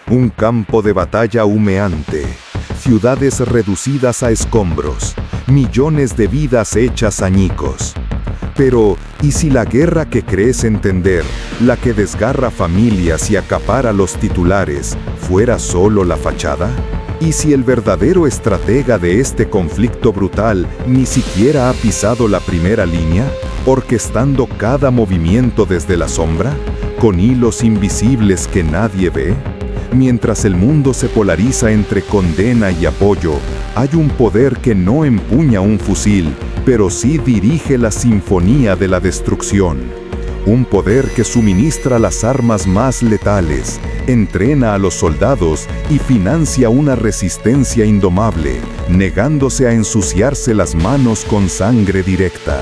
Un campo de batalla humeante, ciudades reducidas a escombros, millones de vidas hechas añicos. Pero, ¿y si la guerra que crees entender, la que desgarra familias y acapara los titulares, fuera solo la fachada? ¿Y si el verdadero estratega de este conflicto brutal ni siquiera ha pisado la primera línea, orquestando cada movimiento desde la sombra, con hilos invisibles que nadie ve? Mientras el mundo se polariza entre condena y apoyo, hay un poder que no empuña un fusil, pero sí dirige la sinfonía de la destrucción. Un poder que suministra las armas más letales, entrena a los soldados y financia una resistencia indomable, negándose a ensuciarse las manos con sangre directa.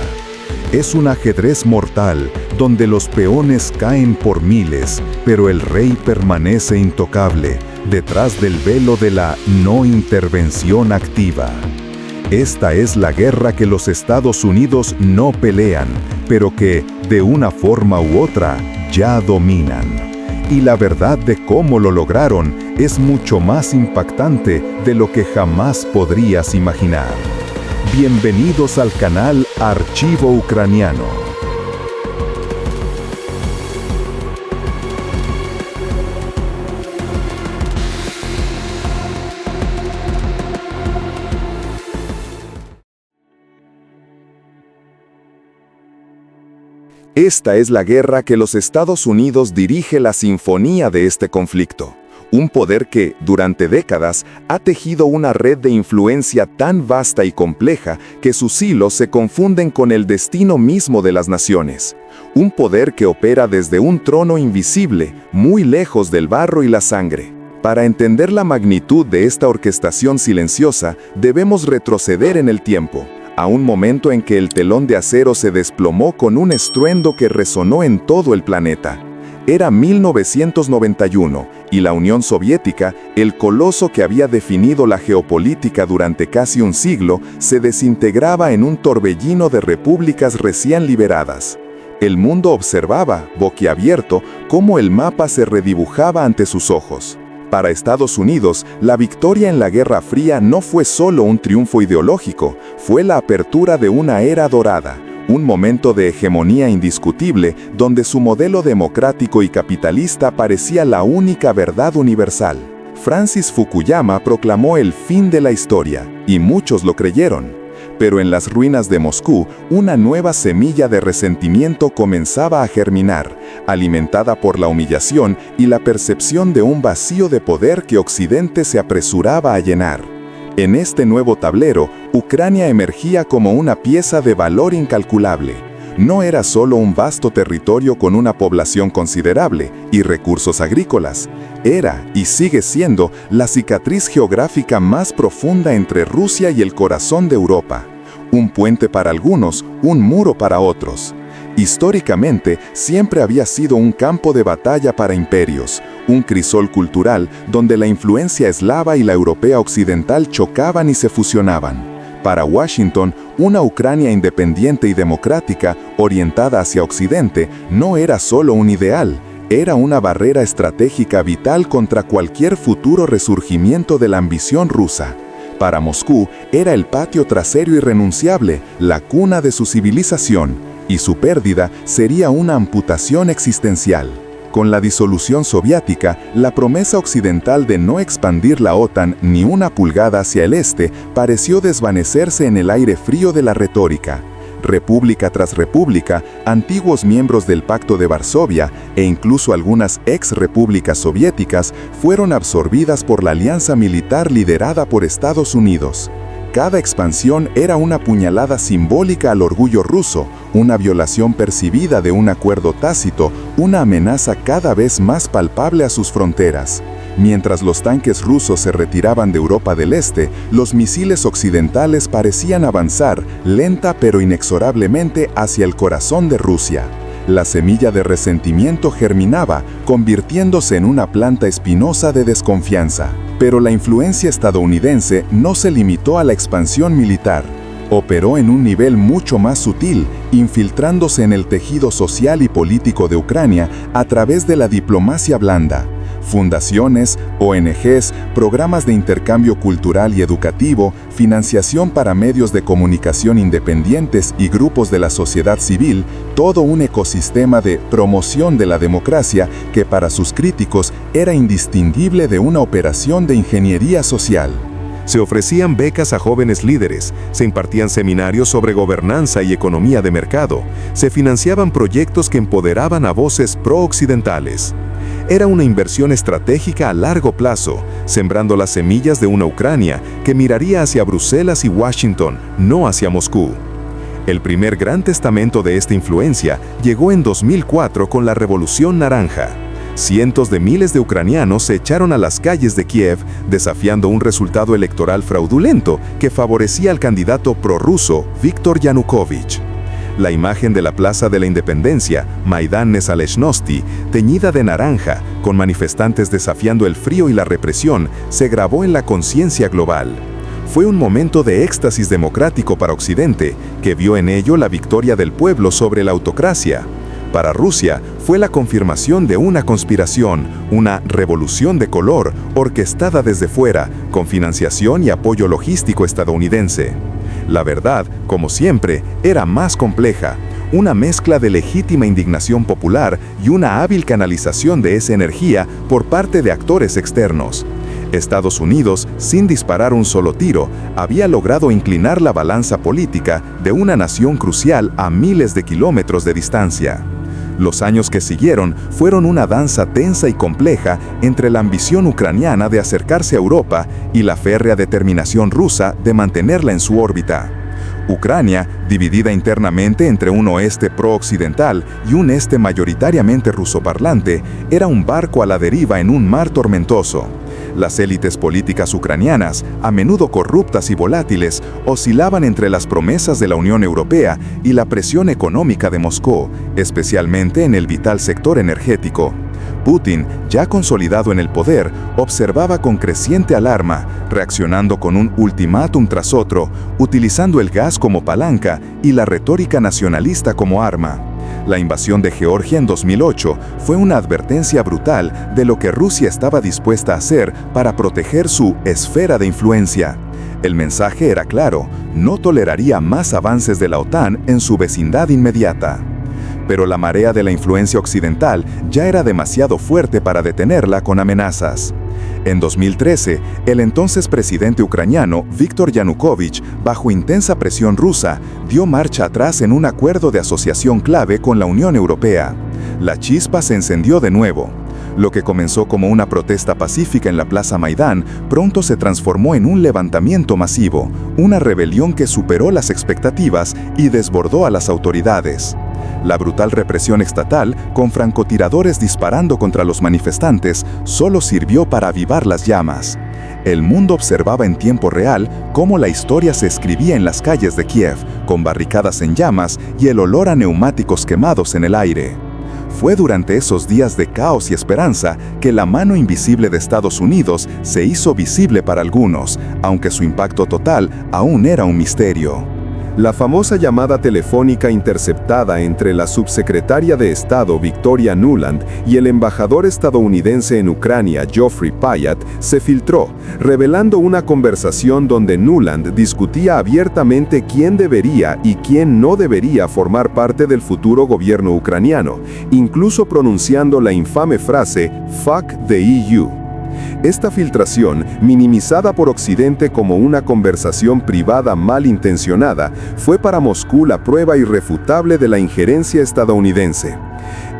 Es un ajedrez mortal, donde los peones caen por miles, pero el rey permanece intocable, detrás del velo de la no intervención activa. Esta es la guerra que los Estados Unidos no pelean, pero que, de una forma u otra, ya dominan. Y la verdad de cómo lo lograron es mucho más impactante de lo que jamás podrías imaginar. Bienvenidos al canal Archivo Ucraniano. Esta es la guerra que los Estados Unidos dirige la sinfonía de este conflicto. Un poder que, durante décadas, ha tejido una red de influencia tan vasta y compleja que sus hilos se confunden con el destino mismo de las naciones. Un poder que opera desde un trono invisible, muy lejos del barro y la sangre. Para entender la magnitud de esta orquestación silenciosa, debemos retroceder en el tiempo, a un momento en que el telón de acero se desplomó con un estruendo que resonó en todo el planeta. Era 1991, y la Unión Soviética, el coloso que había definido la geopolítica durante casi un siglo, se desintegraba en un torbellino de repúblicas recién liberadas. El mundo observaba, boquiabierto, cómo el mapa se redibujaba ante sus ojos. Para Estados Unidos, la victoria en la Guerra Fría no fue solo un triunfo ideológico, fue la apertura de una era dorada, un momento de hegemonía indiscutible donde su modelo democrático y capitalista parecía la única verdad universal. Francis Fukuyama proclamó el fin de la historia, y muchos lo creyeron. Pero en las ruinas de Moscú, una nueva semilla de resentimiento comenzaba a germinar, alimentada por la humillación y la percepción de un vacío de poder que Occidente se apresuraba a llenar. En este nuevo tablero, Ucrania emergía como una pieza de valor incalculable. No era solo un vasto territorio con una población considerable y recursos agrícolas. Era, y sigue siendo, la cicatriz geográfica más profunda entre Rusia y el corazón de Europa. Un puente para algunos, un muro para otros. Históricamente, siempre había sido un campo de batalla para imperios, un crisol cultural donde la influencia eslava y la europea occidental chocaban y se fusionaban. Para Washington, una Ucrania independiente y democrática, orientada hacia Occidente, no era solo un ideal, era una barrera estratégica vital contra cualquier futuro resurgimiento de la ambición rusa. Para Moscú, era el patio trasero irrenunciable, la cuna de su civilización, y su pérdida sería una amputación existencial. Con la disolución soviética, la promesa occidental de no expandir la OTAN ni una pulgada hacia el este pareció desvanecerse en el aire frío de la retórica. República tras república, antiguos miembros del Pacto de Varsovia e incluso algunas ex-repúblicas soviéticas fueron absorbidas por la alianza militar liderada por Estados Unidos. Cada expansión era una puñalada simbólica al orgullo ruso, una violación percibida de un acuerdo tácito, una amenaza cada vez más palpable a sus fronteras. Mientras los tanques rusos se retiraban de Europa del Este, los misiles occidentales parecían avanzar, lenta pero inexorablemente, hacia el corazón de Rusia. La semilla de resentimiento germinaba, convirtiéndose en una planta espinosa de desconfianza. Pero la influencia estadounidense no se limitó a la expansión militar. Operó en un nivel mucho más sutil, infiltrándose en el tejido social y político de Ucrania a través de la diplomacia blanda. Fundaciones, ONGs, programas de intercambio cultural y educativo, financiación para medios de comunicación independientes y grupos de la sociedad civil, todo un ecosistema de promoción de la democracia que para sus críticos era indistinguible de una operación de ingeniería social. Se ofrecían becas a jóvenes líderes, se impartían seminarios sobre gobernanza y economía de mercado, se financiaban proyectos que empoderaban a voces pro-occidentales. Era una inversión estratégica a largo plazo, sembrando las semillas de una Ucrania que miraría hacia Bruselas y Washington, no hacia Moscú. El primer gran testamento de esta influencia llegó en 2004 con la Revolución Naranja. Cientos de miles de ucranianos se echaron a las calles de Kiev desafiando un resultado electoral fraudulento que favorecía al candidato prorruso Viktor Yanukovych. La imagen de la Plaza de la Independencia, Maidán Nezalezhnosti, teñida de naranja, con manifestantes desafiando el frío y la represión, se grabó en la conciencia global. Fue un momento de éxtasis democrático para Occidente, que vio en ello la victoria del pueblo sobre la autocracia. Para Rusia, fue la confirmación de una conspiración, una revolución de color, orquestada desde fuera, con financiación y apoyo logístico estadounidense. La verdad, como siempre, era más compleja, una mezcla de legítima indignación popular y una hábil canalización de esa energía por parte de actores externos. Estados Unidos, sin disparar un solo tiro, había logrado inclinar la balanza política de una nación crucial a miles de kilómetros de distancia. Los años que siguieron fueron una danza tensa y compleja entre la ambición ucraniana de acercarse a Europa y la férrea determinación rusa de mantenerla en su órbita. Ucrania, dividida internamente entre un oeste pro-occidental y un este mayoritariamente rusoparlante, era un barco a la deriva en un mar tormentoso. Las élites políticas ucranianas, a menudo corruptas y volátiles, oscilaban entre las promesas de la Unión Europea y la presión económica de Moscú, especialmente en el vital sector energético. Putin, ya consolidado en el poder, observaba con creciente alarma, reaccionando con un ultimátum tras otro, utilizando el gas como palanca y la retórica nacionalista como arma. La invasión de Georgia en 2008 fue una advertencia brutal de lo que Rusia estaba dispuesta a hacer para proteger su esfera de influencia. El mensaje era claro: no toleraría más avances de la OTAN en su vecindad inmediata. Pero la marea de la influencia occidental ya era demasiado fuerte para detenerla con amenazas. En 2013, el entonces presidente ucraniano Viktor Yanukovych, bajo intensa presión rusa, dio marcha atrás en un acuerdo de asociación clave con la Unión Europea. La chispa se encendió de nuevo. Lo que comenzó como una protesta pacífica en la Plaza Maidán pronto se transformó en un levantamiento masivo, una rebelión que superó las expectativas y desbordó a las autoridades. La brutal represión estatal, con francotiradores disparando contra los manifestantes, solo sirvió para avivar las llamas. El mundo observaba en tiempo real cómo la historia se escribía en las calles de Kiev, con barricadas en llamas y el olor a neumáticos quemados en el aire. Fue durante esos días de caos y esperanza que la mano invisible de Estados Unidos se hizo visible para algunos, aunque su impacto total aún era un misterio. La famosa llamada telefónica interceptada entre la subsecretaria de Estado Victoria Nuland y el embajador estadounidense en Ucrania Geoffrey Pyatt se filtró, revelando una conversación donde Nuland discutía abiertamente quién debería y quién no debería formar parte del futuro gobierno ucraniano, incluso pronunciando la infame frase "Fuck the EU". Esta filtración, minimizada por Occidente como una conversación privada malintencionada, fue para Moscú la prueba irrefutable de la injerencia estadounidense.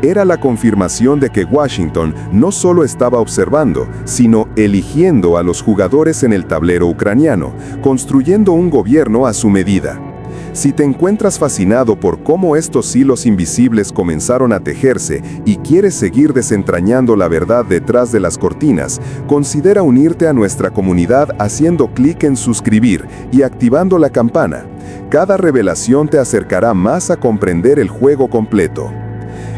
Era la confirmación de que Washington no solo estaba observando, sino eligiendo a los jugadores en el tablero ucraniano, construyendo un gobierno a su medida. Si te encuentras fascinado por cómo estos hilos invisibles comenzaron a tejerse y quieres seguir desentrañando la verdad detrás de las cortinas, considera unirte a nuestra comunidad haciendo clic en suscribir y activando la campana. Cada revelación te acercará más a comprender el juego completo.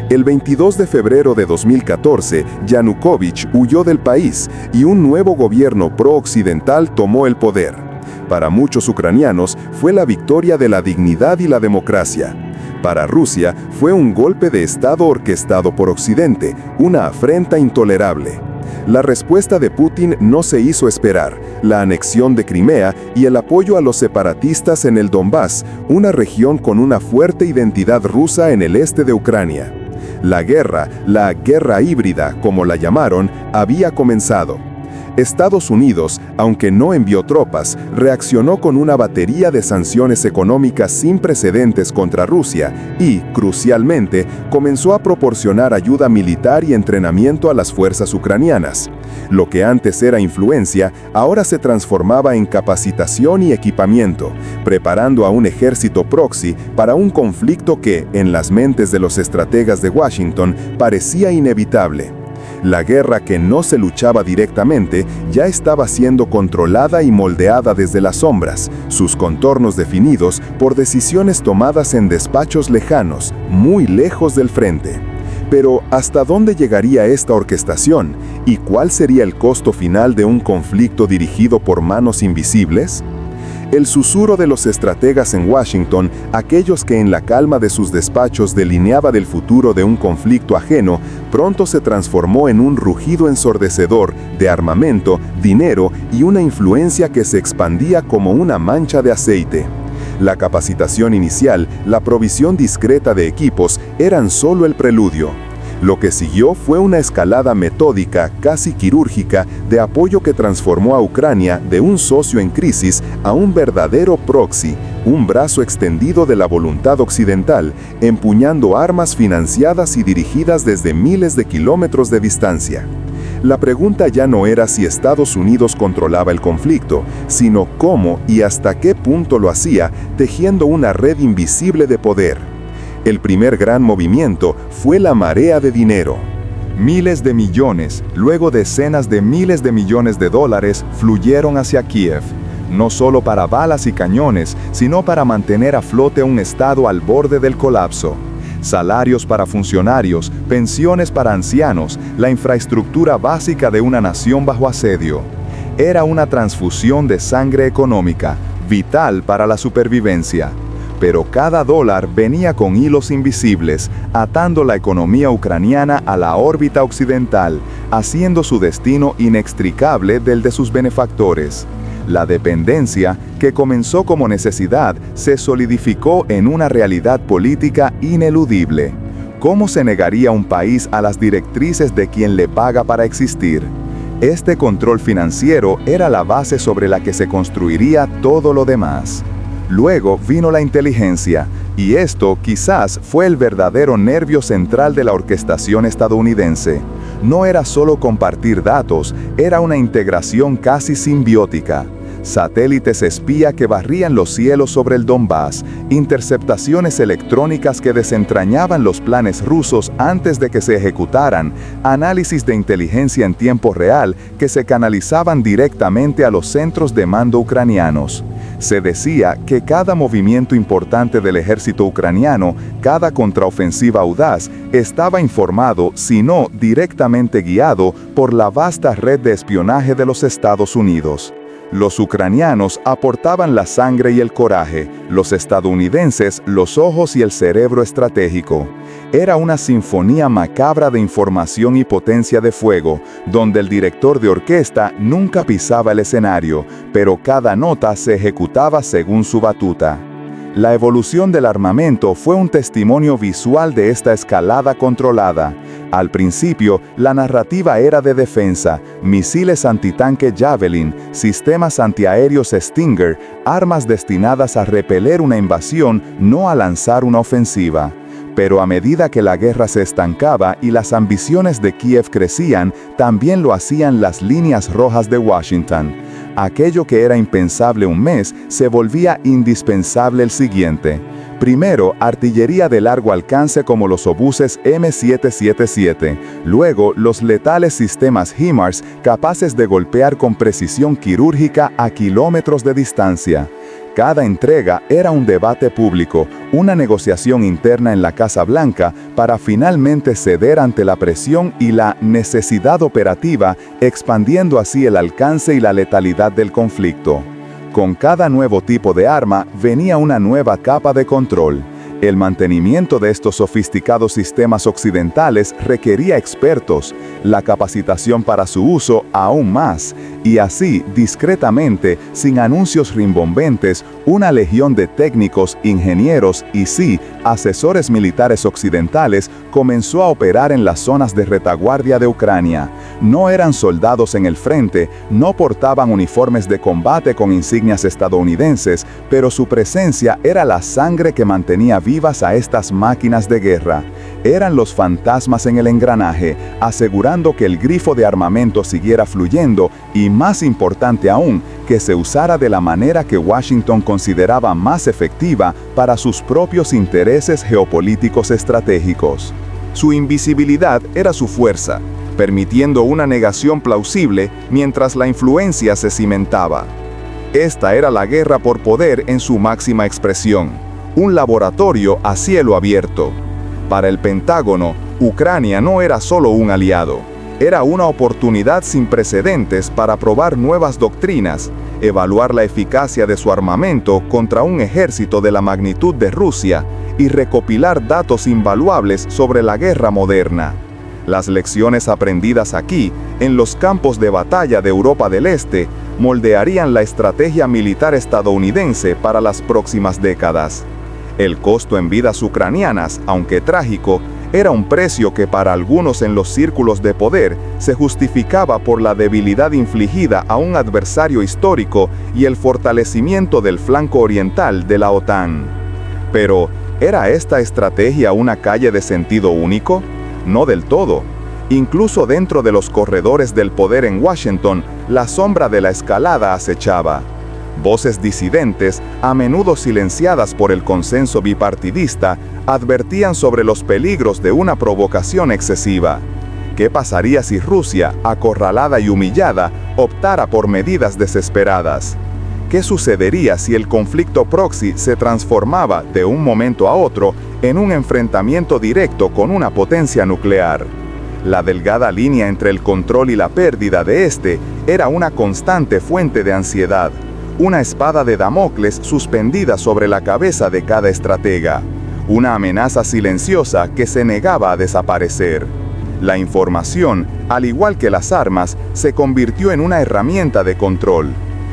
El 22 de febrero de 2014, Yanukovych huyó del país y un nuevo gobierno pro-occidental tomó el poder. Para muchos ucranianos fue la victoria de la dignidad y la democracia. Para Rusia fue un golpe de Estado orquestado por Occidente, una afrenta intolerable. La respuesta de Putin no se hizo esperar: la anexión de Crimea y el apoyo a los separatistas en el Donbass, una región con una fuerte identidad rusa en el este de Ucrania. La guerra híbrida, como la llamaron, había comenzado. Estados Unidos, aunque no envió tropas, reaccionó con una batería de sanciones económicas sin precedentes contra Rusia y, crucialmente, comenzó a proporcionar ayuda militar y entrenamiento a las fuerzas ucranianas. Lo que antes era influencia, ahora se transformaba en capacitación y equipamiento, preparando a un ejército proxy para un conflicto que, en las mentes de los estrategas de Washington, parecía inevitable. La guerra, que no se luchaba directamente, ya estaba siendo controlada y moldeada desde las sombras, sus contornos definidos por decisiones tomadas en despachos lejanos, muy lejos del frente. Pero, ¿hasta dónde llegaría esta orquestación? ¿Y cuál sería el costo final de un conflicto dirigido por manos invisibles? El susurro de los estrategas en Washington, aquellos que en la calma de sus despachos delineaban el futuro de un conflicto ajeno, pronto se transformó en un rugido ensordecedor de armamento, dinero y una influencia que se expandía como una mancha de aceite. La capacitación inicial, la provisión discreta de equipos, eran solo el preludio. Lo que siguió fue una escalada metódica, casi quirúrgica, de apoyo que transformó a Ucrania de un socio en crisis a un verdadero proxy, un brazo extendido de la voluntad occidental, empuñando armas financiadas y dirigidas desde miles de kilómetros de distancia. La pregunta ya no era si Estados Unidos controlaba el conflicto, sino cómo y hasta qué punto lo hacía, tejiendo una red invisible de poder. El primer gran movimiento fue la marea de dinero. Miles de millones, luego decenas de miles de millones de dólares, fluyeron hacia Kiev, no solo para balas y cañones, sino para mantener a flote un Estado al borde del colapso. Salarios para funcionarios, pensiones para ancianos, la infraestructura básica de una nación bajo asedio. Era una transfusión de sangre económica, vital para la supervivencia. Pero cada dólar venía con hilos invisibles, atando la economía ucraniana a la órbita occidental, haciendo su destino inextricable del de sus benefactores. La dependencia, que comenzó como necesidad, se solidificó en una realidad política ineludible. ¿Cómo se negaría un país a las directrices de quien le paga para existir? Este control financiero era la base sobre la que se construiría todo lo demás. Luego vino la inteligencia, y esto quizás fue el verdadero nervio central de la orquestación estadounidense. No era solo compartir datos, era una integración casi simbiótica. Satélites espía que barrían los cielos sobre el Donbass, interceptaciones electrónicas que desentrañaban los planes rusos antes de que se ejecutaran, análisis de inteligencia en tiempo real que se canalizaban directamente a los centros de mando ucranianos. Se decía que cada movimiento importante del ejército ucraniano, cada contraofensiva audaz, estaba informado, si no directamente guiado, por la vasta red de espionaje de los Estados Unidos. Los ucranianos aportaban la sangre y el coraje, los estadounidenses los ojos y el cerebro estratégico. Era una sinfonía macabra de información y potencia de fuego, donde el director de orquesta nunca pisaba el escenario, pero cada nota se ejecutaba según su batuta. La evolución del armamento fue un testimonio visual de esta escalada controlada. Al principio, la narrativa era de defensa, misiles antitanque Javelin, sistemas antiaéreos Stinger, armas destinadas a repeler una invasión, no a lanzar una ofensiva. Pero a medida que la guerra se estancaba y las ambiciones de Kiev crecían, también lo hacían las líneas rojas de Washington. Aquello que era impensable un mes se volvía indispensable el siguiente. Primero, artillería de largo alcance como los obuses M777. Luego, los letales sistemas HIMARS capaces de golpear con precisión quirúrgica a kilómetros de distancia. Cada entrega era un debate público, una negociación interna en la Casa Blanca para finalmente ceder ante la presión y la necesidad operativa, expandiendo así el alcance y la letalidad del conflicto. Con cada nuevo tipo de arma venía una nueva capa de control. El mantenimiento de estos sofisticados sistemas occidentales requería expertos, la capacitación para su uso aún más, y así, discretamente, sin anuncios rimbombentes, una legión de técnicos, ingenieros y asesores militares occidentales comenzó a operar en las zonas de retaguardia de Ucrania. No eran soldados en el frente, no portaban uniformes de combate con insignias estadounidenses, pero su presencia era la sangre que mantenía vivas a estas máquinas de guerra. Eran los fantasmas en el engranaje, asegurando que el grifo de armamento siguiera fluyendo y, más importante aún, que se usara de la manera que Washington consideraba más efectiva para sus propios intereses geopolíticos estratégicos. Su invisibilidad era su fuerza, permitiendo una negación plausible mientras la influencia se cimentaba. Esta era la guerra por poder en su máxima expresión, un laboratorio a cielo abierto. Para el Pentágono, Ucrania no era solo un aliado, era una oportunidad sin precedentes para probar nuevas doctrinas, evaluar la eficacia de su armamento contra un ejército de la magnitud de Rusia y recopilar datos invaluables sobre la guerra moderna. Las lecciones aprendidas aquí, en los campos de batalla de Europa del Este, moldearían la estrategia militar estadounidense para las próximas décadas. El costo en vidas ucranianas, aunque trágico, era un precio que para algunos en los círculos de poder se justificaba por la debilidad infligida a un adversario histórico y el fortalecimiento del flanco oriental de la OTAN. Pero, ¿era esta estrategia una calle de sentido único? No del todo. Incluso dentro de los corredores del poder en Washington, la sombra de la escalada acechaba. Voces disidentes, a menudo silenciadas por el consenso bipartidista, advertían sobre los peligros de una provocación excesiva. ¿Qué pasaría si Rusia, acorralada y humillada, optara por medidas desesperadas? ¿Qué sucedería si el conflicto proxy se transformaba, de un momento a otro, en un enfrentamiento directo con una potencia nuclear? La delgada línea entre el control y la pérdida de este era una constante fuente de ansiedad, una espada de Damocles suspendida sobre la cabeza de cada estratega, una amenaza silenciosa que se negaba a desaparecer. La información, al igual que las armas, se convirtió en una herramienta de control.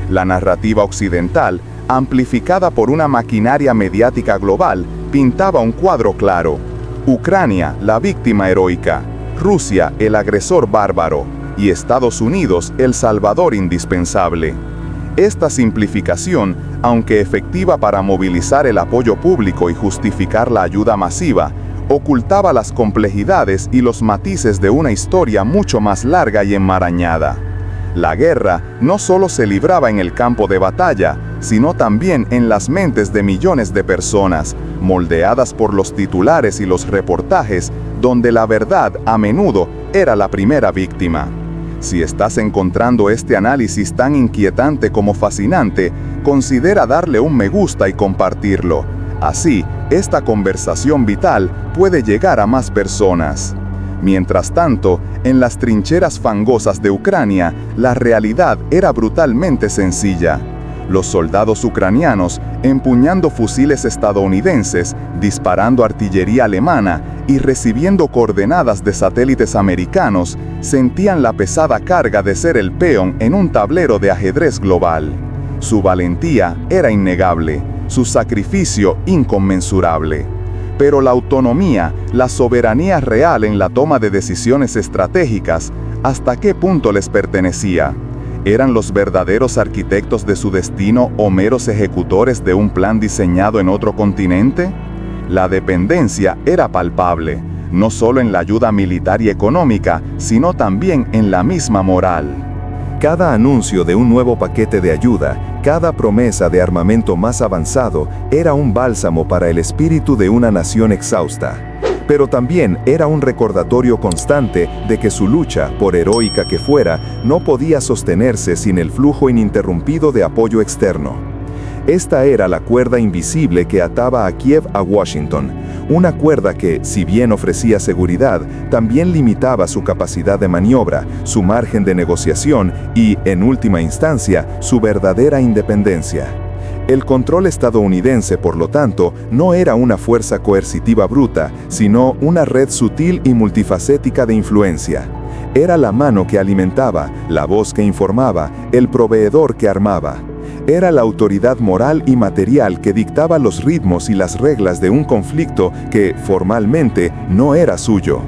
La narrativa occidental, amplificada por una maquinaria mediática global, pintaba un cuadro claro. Ucrania, la víctima heroica; Rusia, el agresor bárbaro; y Estados Unidos, el salvador indispensable. Esta simplificación, aunque efectiva para movilizar el apoyo público y justificar la ayuda masiva, ocultaba las complejidades y los matices de una historia mucho más larga y enmarañada. La guerra no solo se libraba en el campo de batalla, sino también en las mentes de millones de personas, moldeadas por los titulares y los reportajes, donde la verdad a menudo era la primera víctima. Si estás encontrando este análisis tan inquietante como fascinante, considera darle un me gusta y compartirlo. Así, esta conversación vital puede llegar a más personas. Mientras tanto, en las trincheras fangosas de Ucrania, la realidad era brutalmente sencilla. Los soldados ucranianos, empuñando fusiles estadounidenses, disparando artillería alemana y recibiendo coordenadas de satélites americanos, sentían la pesada carga de ser el peón en un tablero de ajedrez global. Su valentía era innegable, su sacrificio inconmensurable. Pero la autonomía, la soberanía real en la toma de decisiones estratégicas, ¿hasta qué punto les pertenecía? ¿Eran los verdaderos arquitectos de su destino o meros ejecutores de un plan diseñado en otro continente? La dependencia era palpable, no solo en la ayuda militar y económica, sino también en la misma moral. Cada anuncio de un nuevo paquete de ayuda, cada promesa de armamento más avanzado, era un bálsamo para el espíritu de una nación exhausta. Pero también era un recordatorio constante de que su lucha, por heroica que fuera, no podía sostenerse sin el flujo ininterrumpido de apoyo externo. Esta era la cuerda invisible que ataba a Kiev a Washington, una cuerda que, si bien ofrecía seguridad, también limitaba su capacidad de maniobra, su margen de negociación y, en última instancia, su verdadera independencia. El control estadounidense, por lo tanto, no era una fuerza coercitiva bruta, sino una red sutil y multifacética de influencia. Era la mano que alimentaba, la voz que informaba, el proveedor que armaba. Era la autoridad moral y material que dictaba los ritmos y las reglas de un conflicto que, formalmente, no era suyo.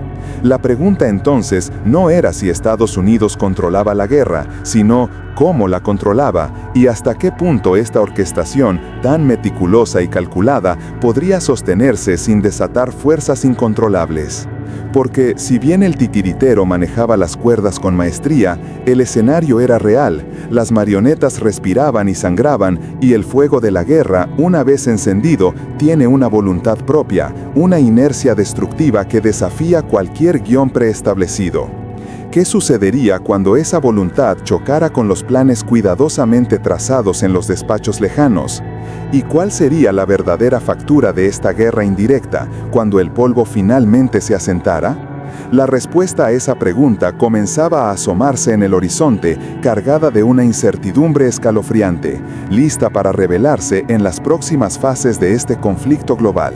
La pregunta entonces no era si Estados Unidos controlaba la guerra, sino cómo la controlaba y hasta qué punto esta orquestación, tan meticulosa y calculada, podría sostenerse sin desatar fuerzas incontrolables. Porque si bien el titiritero manejaba las cuerdas con maestría, el escenario era real, las marionetas respiraban y sangraban, y el fuego de la guerra, una vez encendido, tiene una voluntad propia, una inercia destructiva que desafía cualquier guión preestablecido. ¿Qué sucedería cuando esa voluntad chocara con los planes cuidadosamente trazados en los despachos lejanos? ¿Y cuál sería la verdadera factura de esta guerra indirecta cuando el polvo finalmente se asentara? La respuesta a esa pregunta comenzaba a asomarse en el horizonte, cargada de una incertidumbre escalofriante, lista para revelarse en las próximas fases de este conflicto global.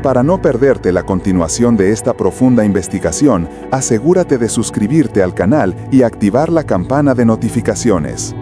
Para no perderte la continuación de esta profunda investigación, asegúrate de suscribirte al canal y activar la campana de notificaciones.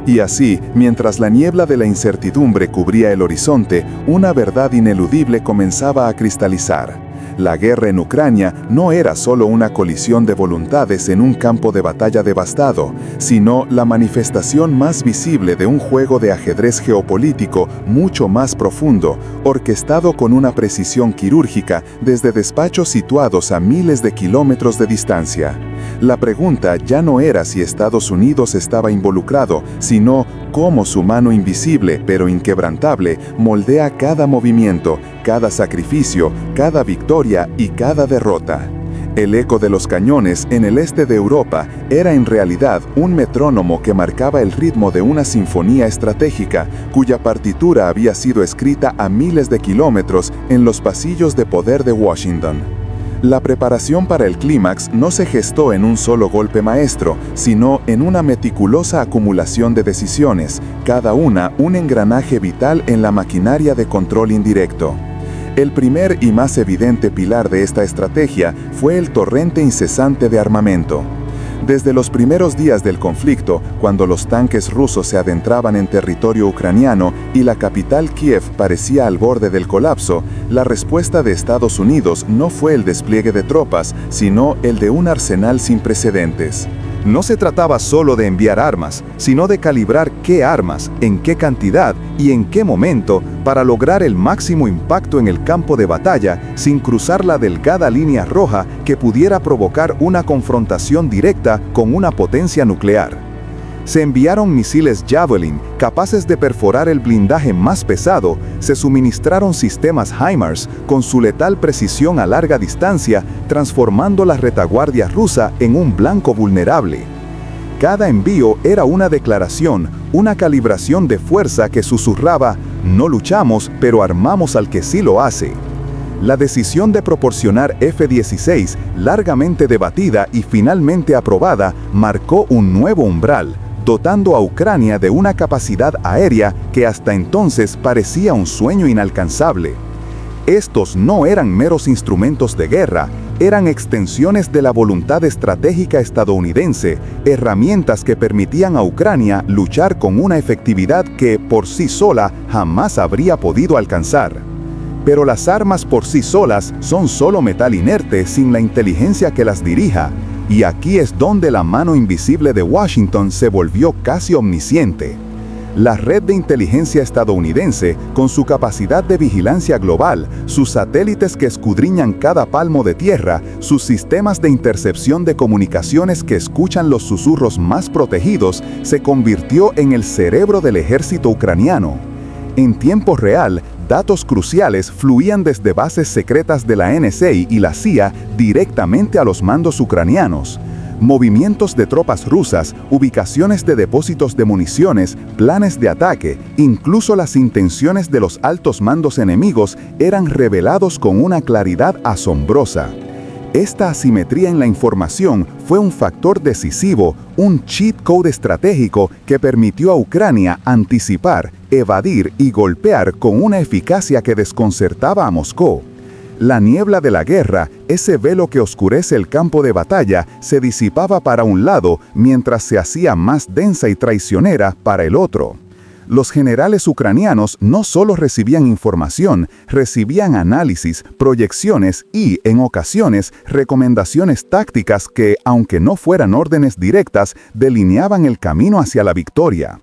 Y así, mientras la niebla de la incertidumbre cubría el horizonte, una verdad ineludible comenzaba a cristalizar. La guerra en Ucrania no era solo una colisión de voluntades en un campo de batalla devastado, sino la manifestación más visible de un juego de ajedrez geopolítico mucho más profundo, orquestado con una precisión quirúrgica desde despachos situados a miles de kilómetros de distancia. La pregunta ya no era si Estados Unidos estaba involucrado, sino cómo su mano invisible pero inquebrantable moldea cada movimiento, cada sacrificio, cada victoria y cada derrota. El eco de los cañones en el este de Europa era en realidad un metrónomo que marcaba el ritmo de una sinfonía estratégica cuya partitura había sido escrita a miles de kilómetros en los pasillos de poder de Washington. La preparación para el clímax no se gestó en un solo golpe maestro, sino en una meticulosa acumulación de decisiones, cada una un engranaje vital en la maquinaria de control indirecto. El primer y más evidente pilar de esta estrategia fue el torrente incesante de armamento. Desde los primeros días del conflicto, cuando los tanques rusos se adentraban en territorio ucraniano y la capital Kiev parecía al borde del colapso, la respuesta de Estados Unidos no fue el despliegue de tropas, sino el de un arsenal sin precedentes. No se trataba solo de enviar armas, sino de calibrar qué armas, en qué cantidad y en qué momento para lograr el máximo impacto en el campo de batalla sin cruzar la delgada línea roja que pudiera provocar una confrontación directa con una potencia nuclear. Se enviaron misiles Javelin capaces de perforar el blindaje más pesado, se suministraron sistemas HIMARS con su letal precisión a larga distancia, transformando la retaguardia rusa en un blanco vulnerable. Cada envío era una declaración, una calibración de fuerza que susurraba: no luchamos, pero armamos al que sí lo hace. La decisión de proporcionar F-16, largamente debatida y finalmente aprobada, marcó un nuevo umbral, dotando a Ucrania de una capacidad aérea que hasta entonces parecía un sueño inalcanzable. Estos no eran meros instrumentos de guerra, eran extensiones de la voluntad estratégica estadounidense, herramientas que permitían a Ucrania luchar con una efectividad que, por sí sola, jamás habría podido alcanzar. Pero las armas por sí solas son solo metal inerte sin la inteligencia que las dirija. Y aquí es donde la mano invisible de Washington se volvió casi omnisciente. La red de inteligencia estadounidense, con su capacidad de vigilancia global, sus satélites que escudriñan cada palmo de tierra, sus sistemas de intercepción de comunicaciones que escuchan los susurros más protegidos, se convirtió en el cerebro del ejército ucraniano. En tiempo real, datos cruciales fluían desde bases secretas de la NSA y la CIA directamente a los mandos ucranianos. Movimientos de tropas rusas, ubicaciones de depósitos de municiones, planes de ataque, incluso las intenciones de los altos mandos enemigos eran revelados con una claridad asombrosa. Esta asimetría en la información fue un factor decisivo, un cheat code estratégico que permitió a Ucrania anticipar, evadir y golpear con una eficacia que desconcertaba a Moscú. La niebla de la guerra, ese velo que oscurece el campo de batalla, se disipaba para un lado mientras se hacía más densa y traicionera para el otro. Los generales ucranianos no solo recibían información, recibían análisis, proyecciones y, en ocasiones, recomendaciones tácticas que, aunque no fueran órdenes directas, delineaban el camino hacia la victoria.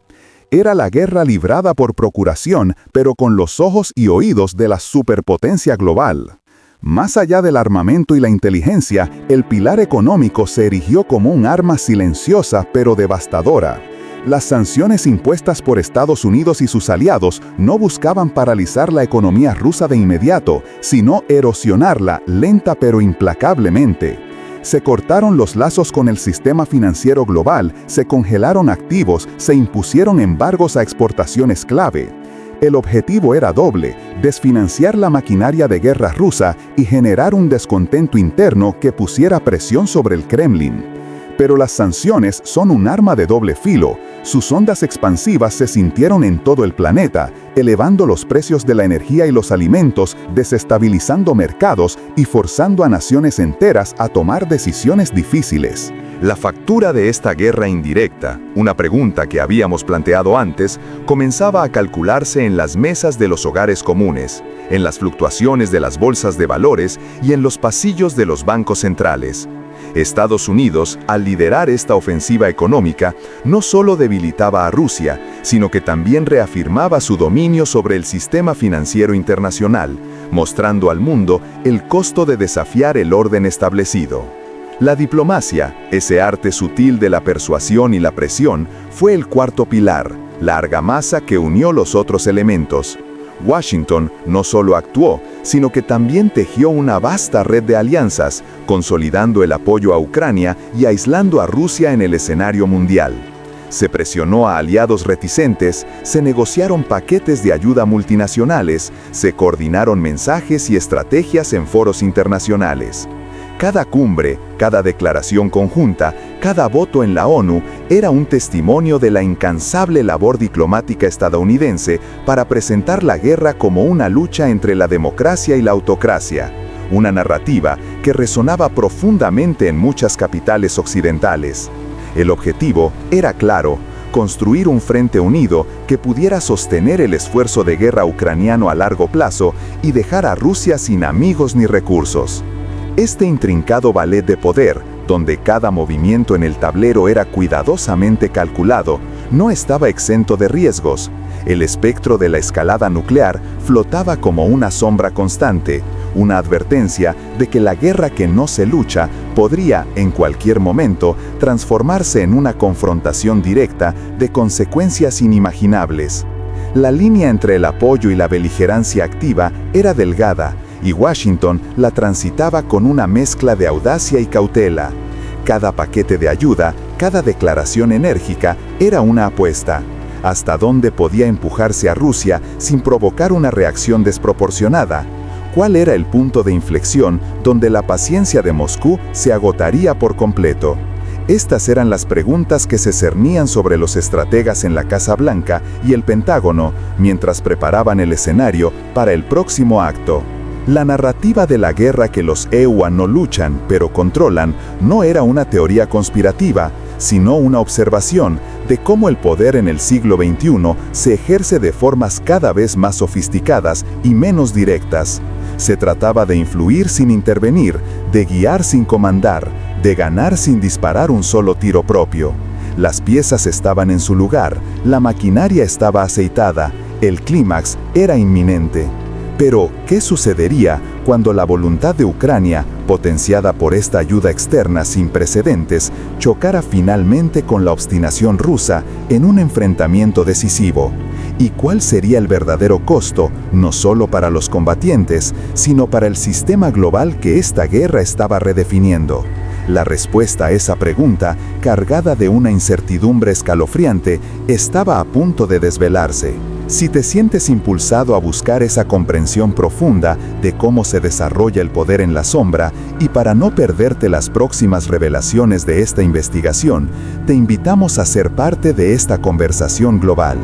Era la guerra librada por procuración, pero con los ojos y oídos de la superpotencia global. Más allá del armamento y la inteligencia, el pilar económico se erigió como un arma silenciosa pero devastadora. Las sanciones impuestas por Estados Unidos y sus aliados no buscaban paralizar la economía rusa de inmediato, sino erosionarla lenta pero implacablemente. Se cortaron los lazos con el sistema financiero global, se congelaron activos, se impusieron embargos a exportaciones clave. El objetivo era doble: desfinanciar la maquinaria de guerra rusa y generar un descontento interno que pusiera presión sobre el Kremlin. Pero las sanciones son un arma de doble filo. Sus ondas expansivas se sintieron en todo el planeta, elevando los precios de la energía y los alimentos, desestabilizando mercados y forzando a naciones enteras a tomar decisiones difíciles. La factura de esta guerra indirecta, una pregunta que habíamos planteado antes, comenzaba a calcularse en las mesas de los hogares comunes, en las fluctuaciones de las bolsas de valores y en los pasillos de los bancos centrales. Estados Unidos, al liderar esta ofensiva económica, no solo debilitaba a Rusia, sino que también reafirmaba su dominio sobre el sistema financiero internacional, mostrando al mundo el costo de desafiar el orden establecido. La diplomacia, ese arte sutil de la persuasión y la presión, fue el cuarto pilar, la argamasa que unió los otros elementos. Washington no solo actuó, sino que también tejió una vasta red de alianzas, consolidando el apoyo a Ucrania y aislando a Rusia en el escenario mundial. Se presionó a aliados reticentes, se negociaron paquetes de ayuda multinacionales, se coordinaron mensajes y estrategias en foros internacionales. Cada cumbre, cada declaración conjunta, cada voto en la ONU era un testimonio de la incansable labor diplomática estadounidense para presentar la guerra como una lucha entre la democracia y la autocracia, una narrativa que resonaba profundamente en muchas capitales occidentales. El objetivo era claro: construir un frente unido que pudiera sostener el esfuerzo de guerra ucraniano a largo plazo y dejar a Rusia sin amigos ni recursos. Este intrincado ballet de poder, donde cada movimiento en el tablero era cuidadosamente calculado, no estaba exento de riesgos. El espectro de la escalada nuclear flotaba como una sombra constante, una advertencia de que la guerra que no se lucha podría, en cualquier momento, transformarse en una confrontación directa de consecuencias inimaginables. La línea entre el apoyo y la beligerancia activa era delgada, y Washington la transitaba con una mezcla de audacia y cautela. Cada paquete de ayuda, cada declaración enérgica era una apuesta. ¿Hasta dónde podía empujarse a Rusia sin provocar una reacción desproporcionada? ¿Cuál era el punto de inflexión donde la paciencia de Moscú se agotaría por completo? Estas eran las preguntas que se cernían sobre los estrategas en la Casa Blanca y el Pentágono mientras preparaban el escenario para el próximo acto. La narrativa de la guerra que los EUA no luchan, pero controlan, no era una teoría conspirativa, sino una observación de cómo el poder en el siglo XXI se ejerce de formas cada vez más sofisticadas y menos directas. Se trataba de influir sin intervenir, de guiar sin comandar, de ganar sin disparar un solo tiro propio. Las piezas estaban en su lugar, la maquinaria estaba aceitada, el clímax era inminente. Pero, ¿qué sucedería cuando la voluntad de Ucrania, potenciada por esta ayuda externa sin precedentes, chocara finalmente con la obstinación rusa en un enfrentamiento decisivo? ¿Y cuál sería el verdadero costo, no solo para los combatientes, sino para el sistema global que esta guerra estaba redefiniendo? La respuesta a esa pregunta, cargada de una incertidumbre escalofriante, estaba a punto de desvelarse. Si te sientes impulsado a buscar esa comprensión profunda de cómo se desarrolla el poder en la sombra y para no perderte las próximas revelaciones de esta investigación, te invitamos a ser parte de esta conversación global.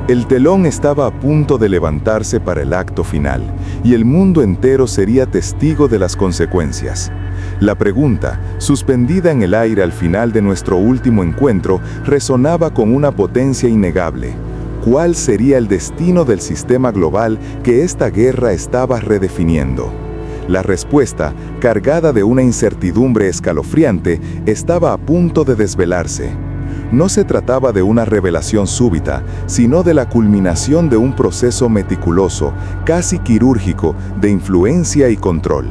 El telón estaba a punto de levantarse para el acto final, y el mundo entero sería testigo de las consecuencias. La pregunta, suspendida en el aire al final de nuestro último encuentro, resonaba con una potencia innegable. ¿Cuál sería el destino del sistema global que esta guerra estaba redefiniendo? La respuesta, cargada de una incertidumbre escalofriante, estaba a punto de desvelarse. No se trataba de una revelación súbita, sino de la culminación de un proceso meticuloso, casi quirúrgico, de influencia y control.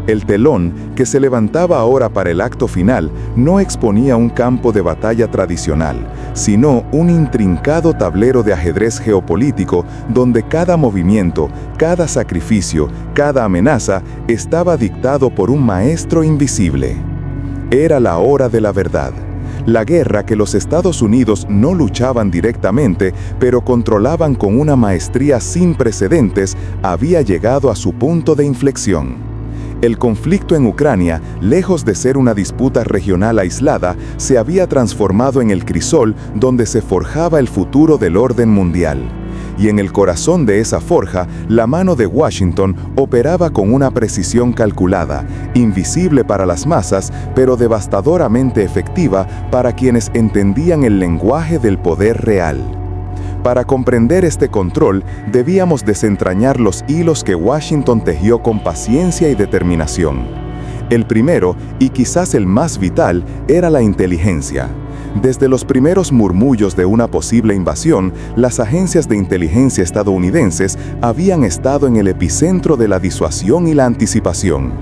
El telón, que se levantaba ahora para el acto final, no exponía un campo de batalla tradicional, sino un intrincado tablero de ajedrez geopolítico donde cada movimiento, cada sacrificio, cada amenaza estaba dictado por un maestro invisible. Era la hora de la verdad. La guerra que los Estados Unidos no luchaban directamente, pero controlaban con una maestría sin precedentes, había llegado a su punto de inflexión. El conflicto en Ucrania, lejos de ser una disputa regional aislada, se había transformado en el crisol donde se forjaba el futuro del orden mundial. Y en el corazón de esa forja, la mano de Washington operaba con una precisión calculada, invisible para las masas, pero devastadoramente efectiva para quienes entendían el lenguaje del poder real. Para comprender este control, debíamos desentrañar los hilos que Washington tejió con paciencia y determinación. El primero, y quizás el más vital, era la inteligencia. Desde los primeros murmullos de una posible invasión, las agencias de inteligencia estadounidenses habían estado en el epicentro de la disuasión y la anticipación.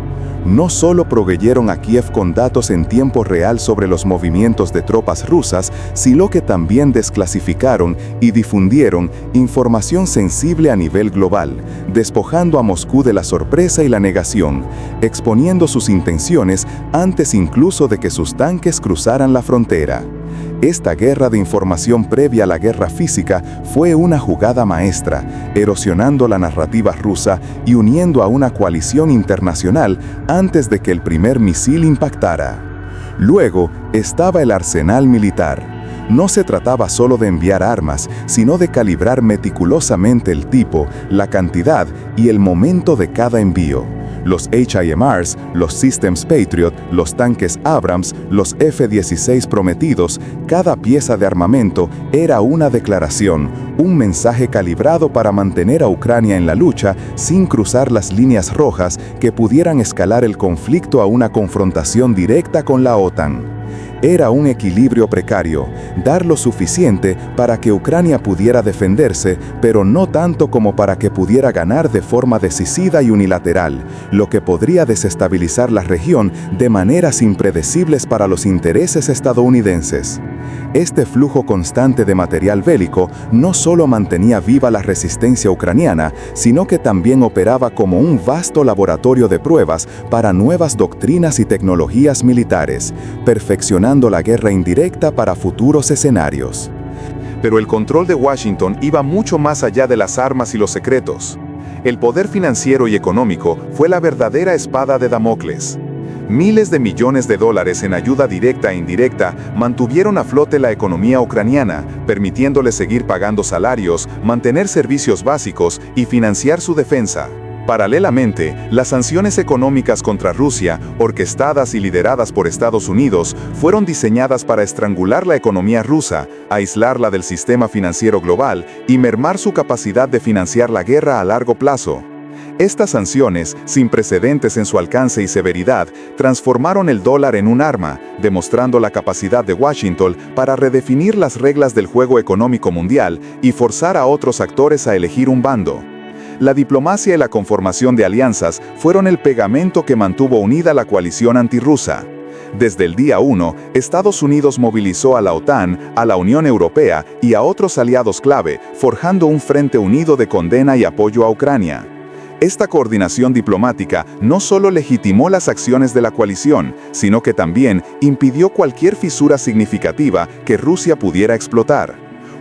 No solo proveyeron a Kiev con datos en tiempo real sobre los movimientos de tropas rusas, sino que también desclasificaron y difundieron información sensible a nivel global, despojando a Moscú de la sorpresa y la negación, exponiendo sus intenciones antes incluso de que sus tanques cruzaran la frontera. Esta guerra de información previa a la guerra física fue una jugada maestra, erosionando la narrativa rusa y uniendo a una coalición internacional antes de que el primer misil impactara. Luego estaba el arsenal militar. No se trataba solo de enviar armas, sino de calibrar meticulosamente el tipo, la cantidad y el momento de cada envío. Los HIMARS, los Systems Patriot, los tanques Abrams, los F-16 prometidos, cada pieza de armamento era una declaración, un mensaje calibrado para mantener a Ucrania en la lucha sin cruzar las líneas rojas que pudieran escalar el conflicto a una confrontación directa con la OTAN. Era un equilibrio precario, dar lo suficiente para que Ucrania pudiera defenderse, pero no tanto como para que pudiera ganar de forma decisiva y unilateral, lo que podría desestabilizar la región de maneras impredecibles para los intereses estadounidenses. Este flujo constante de material bélico no solo mantenía viva la resistencia ucraniana, sino que también operaba como un vasto laboratorio de pruebas para nuevas doctrinas y tecnologías militares, perfeccionando la guerra indirecta para futuros escenarios. Pero el control de Washington iba mucho más allá de las armas y los secretos. El poder financiero y económico fue la verdadera espada de Damocles. Miles de millones de dólares en ayuda directa e indirecta mantuvieron a flote la economía ucraniana, permitiéndole seguir pagando salarios, mantener servicios básicos y financiar su defensa. Paralelamente, las sanciones económicas contra Rusia, orquestadas y lideradas por Estados Unidos, fueron diseñadas para estrangular la economía rusa, aislarla del sistema financiero global y mermar su capacidad de financiar la guerra a largo plazo. Estas sanciones, sin precedentes en su alcance y severidad, transformaron el dólar en un arma, demostrando la capacidad de Washington para redefinir las reglas del juego económico mundial y forzar a otros actores a elegir un bando. La diplomacia y la conformación de alianzas fueron el pegamento que mantuvo unida la coalición antirrusa. Desde el día 1, Estados Unidos movilizó a la OTAN, a la Unión Europea y a otros aliados clave, forjando un frente unido de condena y apoyo a Ucrania. Esta coordinación diplomática no solo legitimó las acciones de la coalición, sino que también impidió cualquier fisura significativa que Rusia pudiera explotar.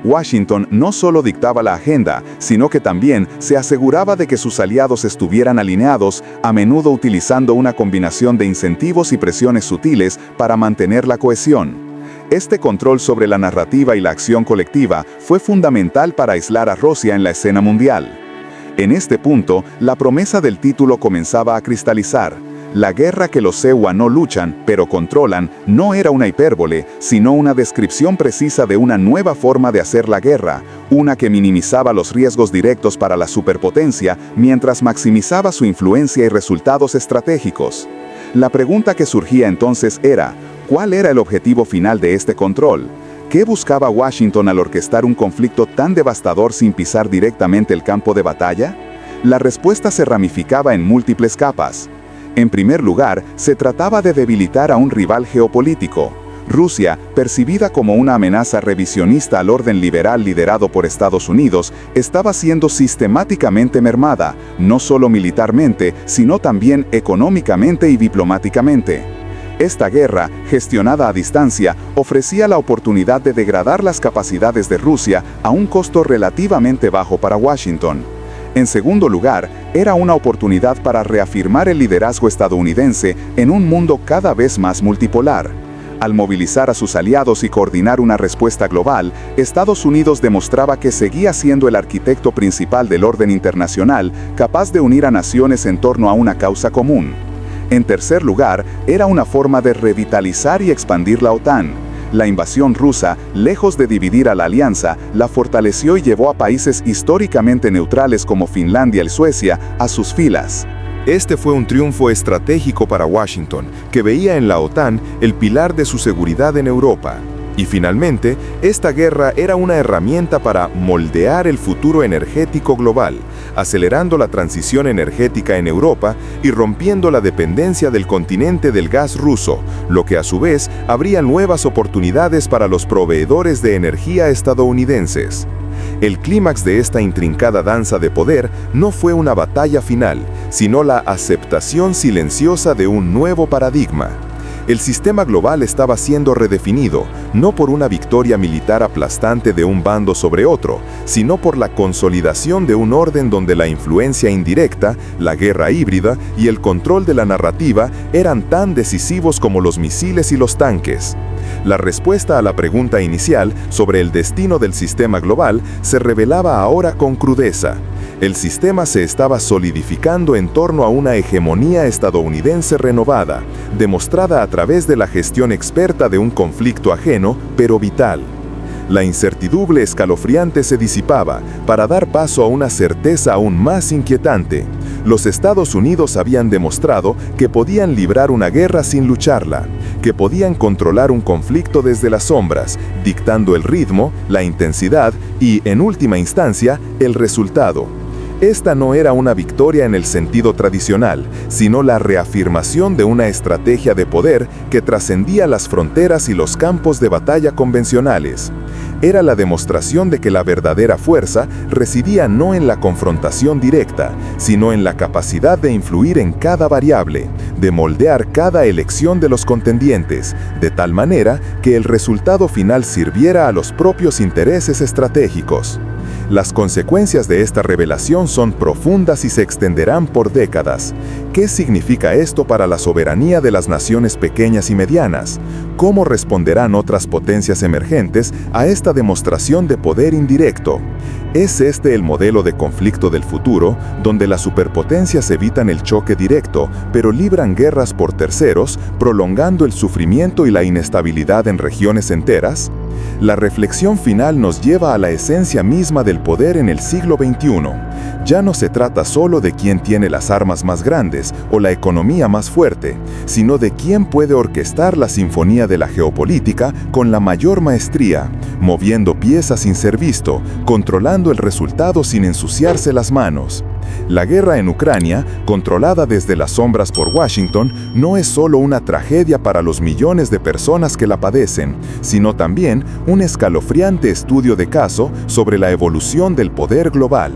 Washington no solo dictaba la agenda, sino que también se aseguraba de que sus aliados estuvieran alineados, a menudo utilizando una combinación de incentivos y presiones sutiles para mantener la cohesión. Este control sobre la narrativa y la acción colectiva fue fundamental para aislar a Rusia en la escena mundial. En este punto, la promesa del título comenzaba a cristalizar. La guerra que los EUA no luchan, pero controlan, no era una hipérbole, sino una descripción precisa de una nueva forma de hacer la guerra, una que minimizaba los riesgos directos para la superpotencia, mientras maximizaba su influencia y resultados estratégicos. La pregunta que surgía entonces era, ¿cuál era el objetivo final de este control? ¿Qué buscaba Washington al orquestar un conflicto tan devastador sin pisar directamente el campo de batalla? La respuesta se ramificaba en múltiples capas. En primer lugar, se trataba de debilitar a un rival geopolítico. Rusia, percibida como una amenaza revisionista al orden liberal liderado por Estados Unidos, estaba siendo sistemáticamente mermada, no solo militarmente, sino también económicamente y diplomáticamente. Esta guerra, gestionada a distancia, ofrecía la oportunidad de degradar las capacidades de Rusia a un costo relativamente bajo para Washington. En segundo lugar, era una oportunidad para reafirmar el liderazgo estadounidense en un mundo cada vez más multipolar. Al movilizar a sus aliados y coordinar una respuesta global, Estados Unidos demostraba que seguía siendo el arquitecto principal del orden internacional, capaz de unir a naciones en torno a una causa común. En tercer lugar, era una forma de revitalizar y expandir la OTAN. La invasión rusa, lejos de dividir a la alianza, la fortaleció y llevó a países históricamente neutrales como Finlandia y Suecia a sus filas. Este fue un triunfo estratégico para Washington, que veía en la OTAN el pilar de su seguridad en Europa. Y finalmente, esta guerra era una herramienta para moldear el futuro energético global, acelerando la transición energética en Europa y rompiendo la dependencia del continente del gas ruso, lo que a su vez abría nuevas oportunidades para los proveedores de energía estadounidenses. El clímax de esta intrincada danza de poder no fue una batalla final, sino la aceptación silenciosa de un nuevo paradigma. El sistema global estaba siendo redefinido, no por una victoria militar aplastante de un bando sobre otro, sino por la consolidación de un orden donde la influencia indirecta, la guerra híbrida y el control de la narrativa eran tan decisivos como los misiles y los tanques. La respuesta a la pregunta inicial sobre el destino del sistema global se revelaba ahora con crudeza. El sistema se estaba solidificando en torno a una hegemonía estadounidense renovada, demostrada a través de la gestión experta de un conflicto ajeno, pero vital. La incertidumbre escalofriante se disipaba para dar paso a una certeza aún más inquietante. Los Estados Unidos habían demostrado que podían librar una guerra sin lucharla, que podían controlar un conflicto desde las sombras, dictando el ritmo, la intensidad y, en última instancia, el resultado. Esta no era una victoria en el sentido tradicional, sino la reafirmación de una estrategia de poder que trascendía las fronteras y los campos de batalla convencionales. Era la demostración de que la verdadera fuerza residía no en la confrontación directa, sino en la capacidad de influir en cada variable, de moldear cada elección de los contendientes, de tal manera que el resultado final sirviera a los propios intereses estratégicos. Las consecuencias de esta revelación son profundas y se extenderán por décadas. ¿Qué significa esto para la soberanía de las naciones pequeñas y medianas? ¿Cómo responderán otras potencias emergentes a esta demostración de poder indirecto? ¿Es este el modelo de conflicto del futuro, donde las superpotencias evitan el choque directo, pero libran guerras por terceros, prolongando el sufrimiento y la inestabilidad en regiones enteras? La reflexión final nos lleva a la esencia misma del poder en el siglo XXI. Ya no se trata solo de quién tiene las armas más grandes o la economía más fuerte, sino de quién puede orquestar la sinfonía de la geopolítica con la mayor maestría, moviendo piezas sin ser visto, controlando el resultado sin ensuciarse las manos. La guerra en Ucrania, controlada desde las sombras por Washington, no es solo una tragedia para los millones de personas que la padecen, sino también un escalofriante estudio de caso sobre la evolución del poder global.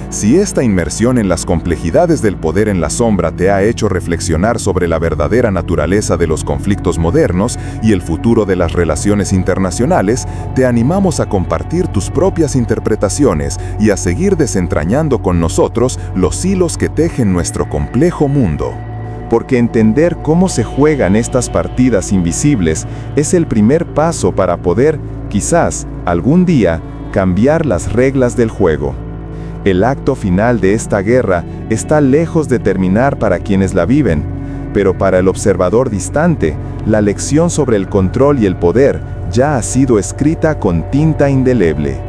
Si esta inmersión en las complejidades del poder en la sombra te ha hecho reflexionar sobre la verdadera naturaleza de los conflictos modernos y el futuro de las relaciones internacionales, te animamos a compartir tus propias interpretaciones y a seguir desentrañando con nosotros los hilos que tejen nuestro complejo mundo. Porque entender cómo se juegan estas partidas invisibles es el primer paso para poder, quizás, algún día, cambiar las reglas del juego. El acto final de esta guerra está lejos de terminar para quienes la viven, pero para el observador distante, la lección sobre el control y el poder ya ha sido escrita con tinta indeleble.